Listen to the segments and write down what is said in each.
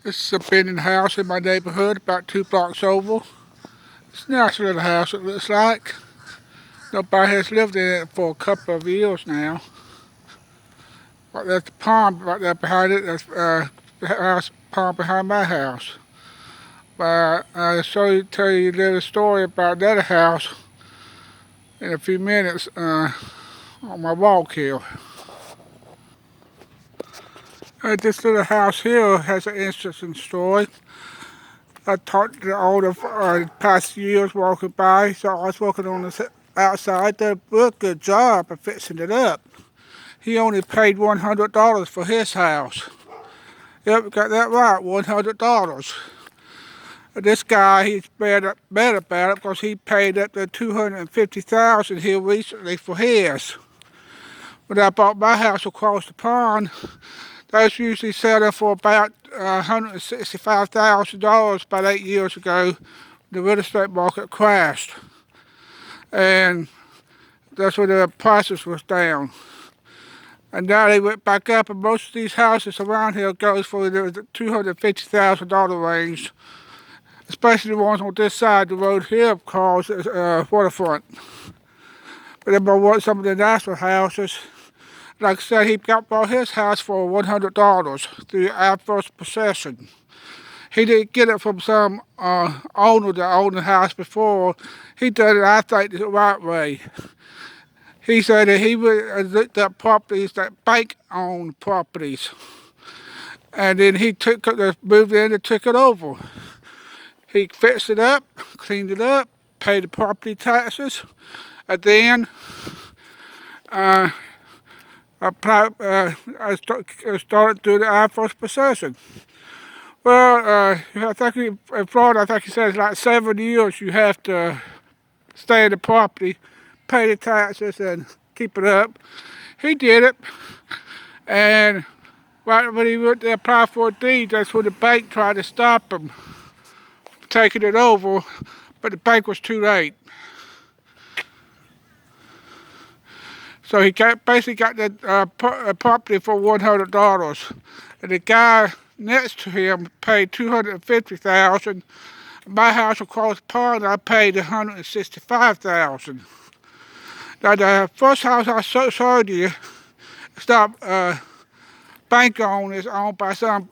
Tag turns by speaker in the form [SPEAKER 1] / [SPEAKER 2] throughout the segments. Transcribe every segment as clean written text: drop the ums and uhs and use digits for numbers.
[SPEAKER 1] This is a abandoned house in my neighborhood, about 2 blocks over. It's a nice little house, it looks like. Nobody has lived in it for a couple of years now. But there's the pond right there behind it. That's the house pond behind my house. But I'll tell you a little story about another house in a few minutes on my walk here. This little house here has an interesting story. I talked to the owner for the past years walking by, so I was working on the outside. Did a real good job of fixing it up. He only paid $100 for his house. Yep, got that right, $100. This guy, he's mad about it because he paid up to $250,000 here recently for his. When I bought my house across the pond, those usually selling for about $165,000 about 8 years ago. The real estate market crashed, and that's when the prices was down. And now they went back up, and most of these houses around here goes for the $250,000 range, especially the ones on this side of the road here called waterfront. But then want some of the national houses. Like I said, he bought his house for $100 through adverse possession. He didn't get it from some owner that owned the house before. He did it, I think, the right way. He said that he would looked at properties that bank-owned properties, and then he moved in and took it over. He fixed it up, cleaned it up, paid the property taxes, and then I started doing the adverse possession. Well, I think in Florida, I think he said it's like 7 years you have to stay in the property, pay the taxes, and keep it up. He did it, and right when he went to apply for a deed, that's when the bank tried to stop him from taking it over, but the bank was too late. So he basically got the property for $100, and the guy next to him paid $250,000. My house across the pond, I paid $165,000. Now the first house I showed you, it's not bank owned. It's owned by some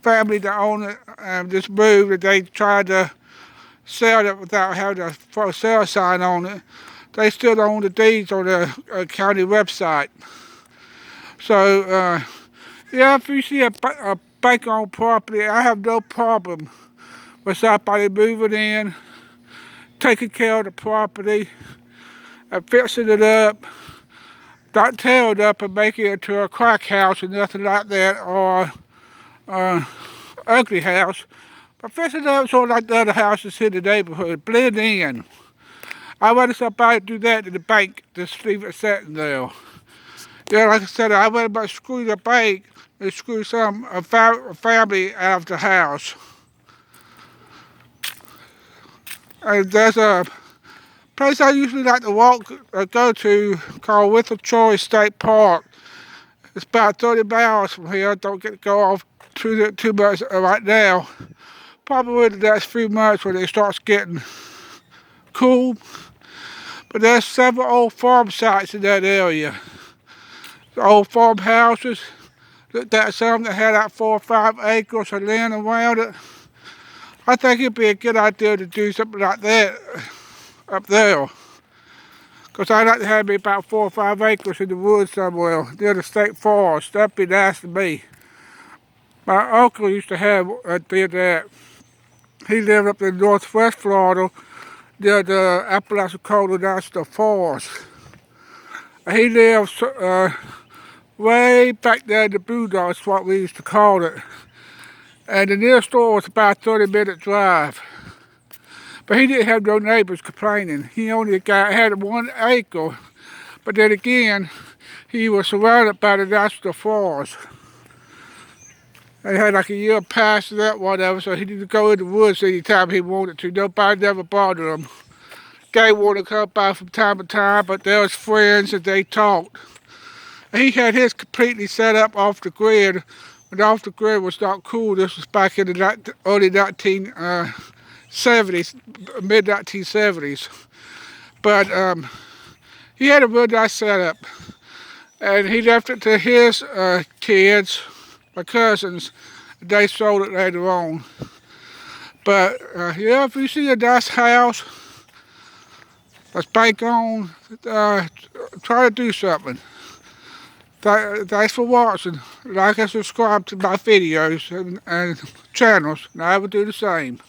[SPEAKER 1] family that owned it and just moved. And they tried to sell it without having a for sale sign on it. They still own the deeds on the county website. So, yeah, if you see a bank-owned property, I have no problem with somebody moving in, taking care of the property, and fixing it up, not tearing it up and making it into a crack house or nothing like that, or ugly house, but fixing it up sort of like the other houses in the neighborhood, blend in. I'd rather somebody do that than the bank, just leave it sitting there. Yeah, like I said, I would about screw the bank and screw a family out of the house. And there's a place I usually like to go to called Witham Troy State Park. It's about 30 miles from here. Don't get to go off too much right now. Probably in the next few months when it starts getting cool. But there's several old farm sites in that area. The old farmhouses. Looked at some that had like 4 or 5 acres of land around it. I think it'd be a good idea to do something like that up there. Because I'd like to have me about 4 or 5 acres in the woods somewhere near the state forest. That'd be nice to me. My uncle used to did that. He lived up in northwest Florida near the Apalachicola National Forest. He lived way back there in the boondocks, what we used to call it. And the nearest store was about a 30-minute drive. But he didn't have no neighbors complaining. He only had 1 acre. But then again, he was surrounded by the national forest. And he had like a year past that, whatever, so he didn't go in the woods anytime he wanted to. Nobody never bothered him. Guy wanted to come by from time to time, but there was friends and they talked. And he had his completely set up off the grid when off the grid was not cool. This was back in the early 1970s, mid 1970s. But he had a real nice setup, and he left it to his kids, my cousins. They sold it later on. But yeah, if you see a nice house that's bank on, try to do something. Thanks for watching. Like and subscribe to my videos and channels, and I will do the same.